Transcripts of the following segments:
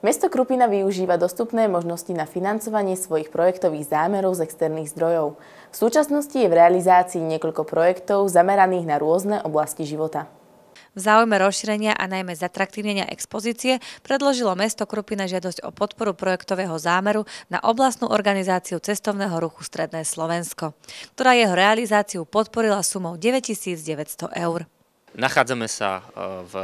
Mesto Krupina využíva dostupné možnosti na financovanie svojich projektových zámerov z externých zdrojov. V súčasnosti je v realizácii niekoľko projektov zameraných na rôzne oblasti života. V záujme rozšírenia a najmä zatraktívnenia expozície predložilo mesto Krupina žiadosť o podporu projektového zámeru na oblastnú organizáciu cestovného ruchu Stredné Slovensko, ktorá jeho realizáciu podporila sumou 9 900 eur. Nachádzame sa v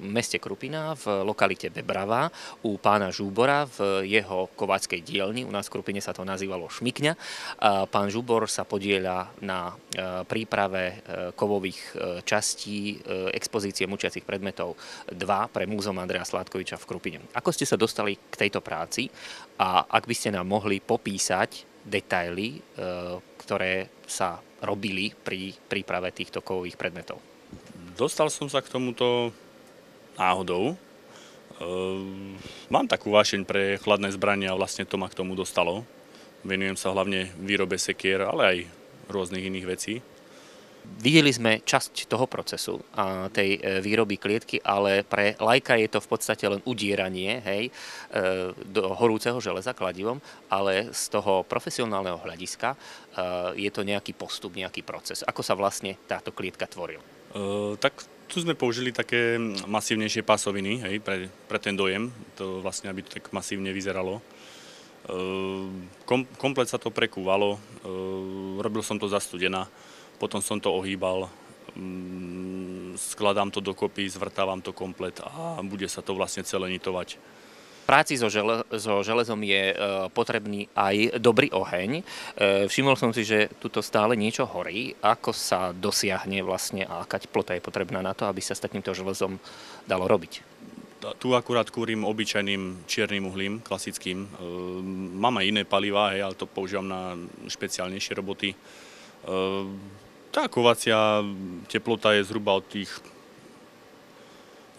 meste Krupina, v lokalite Bebrava, u pána Žúbora v jeho kováčskej dielni. U nás v Krupine sa to nazývalo Šmikňa. Pán Žúbor sa podieľa na príprave kovových častí expozície mučiacich predmetov 2 pre Múzeum Andreja Sládkoviča v Krupine. Ako ste sa dostali k tejto práci a ak by ste nám mohli popísať detaily, ktoré sa robili pri príprave týchto kovových predmetov? Dostal som sa k tomuto náhodou. Mám takú vášeň pre chladné zbrania a vlastne to ma k tomu dostalo. Venujem sa hlavne výrobe sekier, ale aj rôznych iných vecí. Videli sme časť toho procesu a tej výroby klietky, ale pre laika je to v podstate len udieranie, do horúceho železa kladivom, ale z toho profesionálneho hľadiska je to nejaký postup, nejaký proces. Ako sa vlastne táto klietka tvorila? Tak tu sme použili také masívnejšie pasoviny, pre ten dojem, to vlastne, aby to tak masívne vyzeralo. Komplet sa to prekúvalo, robil som to za studena, potom som to ohýbal, skladám to dokopy, zvrtávam to komplet a bude sa to vlastne celé nitovať. V práci so železom je potrebný aj dobrý oheň. Všimol som si, že tuto stále niečo horí. Ako sa dosiahne vlastne a aká teplota je potrebná na to, aby sa s takýmto železom dalo robiť? Tu akurát kúrim obyčajným čiernym uhlím, klasickým. Mám aj iné palivá, ale to používam na špeciálnejšie roboty. Tá kovacia teplota je zhruba od tých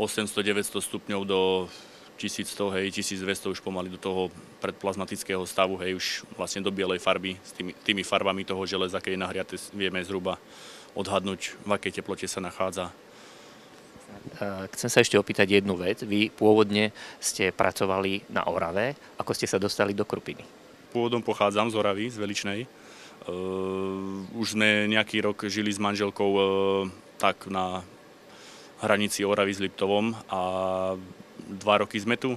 800-900 stupňov do 1100, 1200 už pomaly do toho predplazmatického stavu, už vlastne do bielej farby. S tými farbami toho železa, keď je nahriate, vieme zhruba odhadnúť, v akej teplote sa nachádza. Chcem sa ešte opýtať jednu vec. Vy pôvodne ste pracovali na Orave. Ako ste sa dostali do Krupiny? Pôvodom pochádzam z Oravy, z Veličnej. Už sme nejaký rok žili s manželkou tak na hranici Oravy s Liptovom a 2 roky sme tu,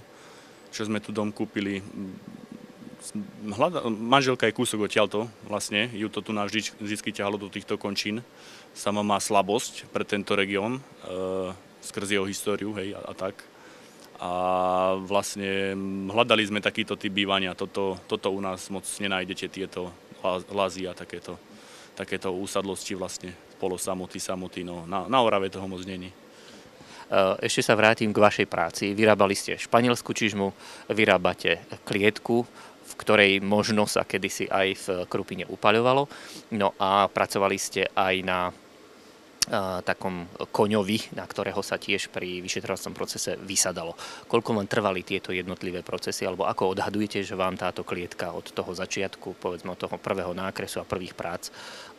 čo sme tu dom kúpili. Manželka je kúsok odtiaľto, vlastne, ju to tu vždy ťahalo do týchto končín. Sama má slabosť pre tento región, skrz jeho históriu, a tak. A vlastne hľadali sme takýto typ bývania. Toto u nás moc nenájdete, tieto lazy a takéto úsadlosti vlastne, polosamoty, samoty, no na Orave toho moc není. Ešte sa vrátim k vašej práci. Vyrábali ste španielsku čižmu, vyrábate klietku, v ktorej možno sa kedysi aj v Krupine upaľovalo. No a pracovali ste aj na takom koňovi, na ktorého sa tiež pri vyšetrovacom procese vysadalo. Koľko vám trvali tieto jednotlivé procesy, alebo ako odhadujete, že vám táto klietka od toho začiatku, povedzme od toho prvého nákresu a prvých prác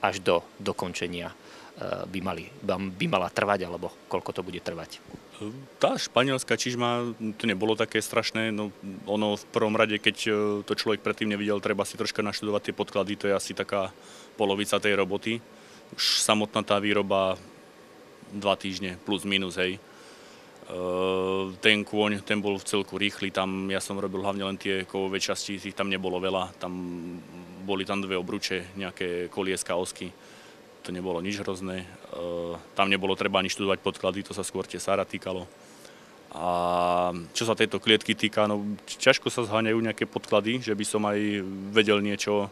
až do dokončenia by mala trvať, alebo koľko to bude trvať? Tá španielská čižma, to nebolo také strašné. No, ono v prvom rade, keď to človek predtým nevidel, treba si troška naštudovať tie podklady, to je asi taká polovica tej roboty. Už samotná tá výroba 2 týždne plus minus, Ten kôň, ten bol v celku rýchly, ja som robil hlavne len tie kovové časti, tých tam nebolo veľa, boli tam 2 obruče, nejaké kolieska, osky. To nebolo nič hrozné. Tam nebolo treba ani študovať podklady, to sa skôr tesára týkalo. A čo sa tejto klietky týka, no ťažko sa zháňajú nejaké podklady, že by som aj vedel niečo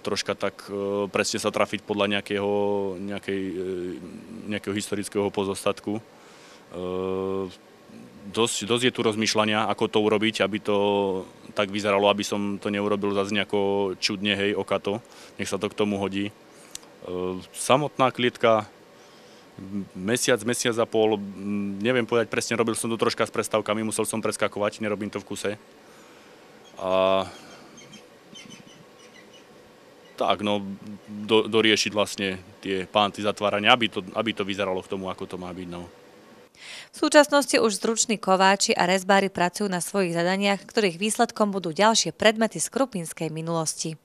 troška tak presne sa trafiť podľa nejakého historického pozostatku. Dosť je tu rozmýšľania, ako to urobiť, aby to tak vyzeralo, aby som to neurobil zase nejako čudne, okato. Nech sa to k tomu hodí. Samotná klietka mesiac a pol, neviem povedať presne, robil som to troška s prestávkami, musel som preskakovať, nerobím to v kuse. A tak, doriešiť vlastne tie pánty zatvárania, aby to vyzeralo k tomu, ako to má byť, V súčasnosti už zruční kováči a rezbári pracujú na svojich zadaniach, ktorých výsledkom budú ďalšie predmety z krupinskej minulosti.